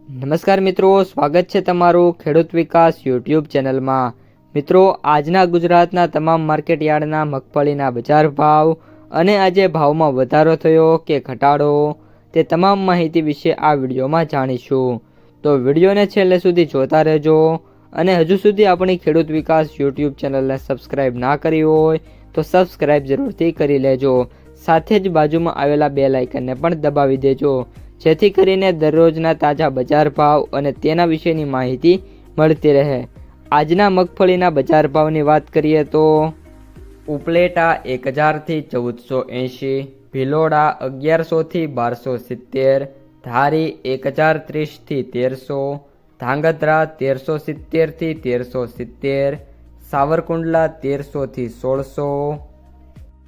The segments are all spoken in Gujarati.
નમસ્કાર મિત્રો, સ્વાગત છે તમારું ખેડૂત વિકાસ યુટ્યુબ ચેનલમાં। મિત્રો, આજના ગુજરાતના તમામ માર્કેટ યાર્ડના મગફળીના બજાર ભાવ અને આજે ભાવમાં વધારો થયો કે ઘટાડો તે તમામ માહિતી વિશે આ વિડીયોમાં જાણીશું। તો વિડીયોને છેલ્લે સુધી જોતા રહેજો અને હજુ સુધી આપણી ખેડૂત વિકાસ યુટ્યુબ ચેનલને સબસ્ક્રાઈબ ના કરી હોય તો સબસ્ક્રાઈબ જરૂરથી કરી લેજો। સાથે જ બાજુમાં આવેલા બેલ આઇકનને પણ દબાવી દેજો, જેથી કરીને દરરોજના તાજા બજાર ભાવ અને તેના વિશેની માહિતી મળતી રહે। આજના મગફળીના બજાર ભાવની વાત કરીએ તો ઉપલેટા 1000થી 1480, ભિલોડા 1100થી 1270, ધારી 1030થી 1300, ધાંગધ્રા 1370થી 1370, સાવરકુંડલા 1300થી 1600,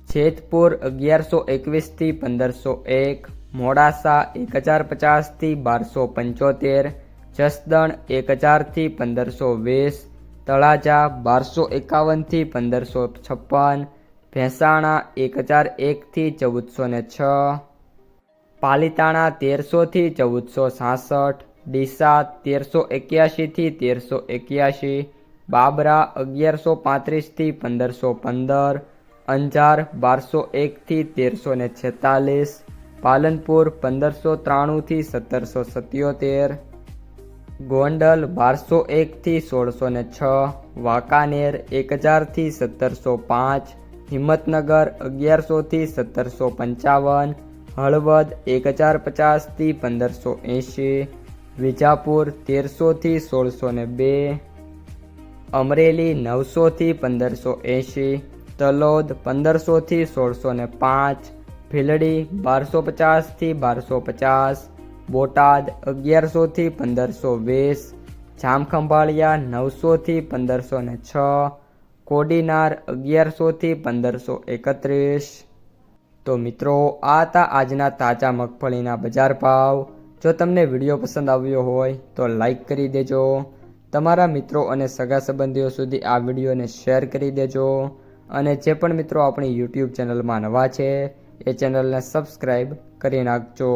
જેતપુર 1121થી 1501, મોડાસા 1050થી 1275, જસદણ 1000થી 1520, તળાજા 1251થી 1556, ભેંસાણા 1001થી 1406, પાલીતાણા 1300થી 1466, ડીસા 1381થી 1381, બાબરા 1135થી 1515, અંજાર 1201થી 1346, પાલનપુર 1593થી 1777, ગોંડલ 1201થી 1606, વાંકાનેર 1000થી 1705, હિંમતનગર 1100થી 1755, હળવદ 1050થી 1580, વિજાપુર 1300થી 1602, અમરેલી 900થી 1580, તલોદ 1500થી 1605, ભીલડી 1250થી 1250, બોટાદ 1100થી 1520, જામખંભાળિયા 900થી 1506, કોડીનાર 1100થી 1531। તો મિત્રો, આ હતા આજના તાજા મગફળીના બજાર ભાવ। જો તમને વિડીયો પસંદ આવ્યો હોય તો લાઈક કરી દેજો, તમારા મિત્રો અને સગા સંબંધીઓ સુધી આ વિડીયોને શેર કરી દેજો અને જે પણ મિત્રો આપણી યુટ્યુબ ચેનલમાં નવા છે એ ચેનલને સબસ્ક્રાઈબ કરી નાખજો।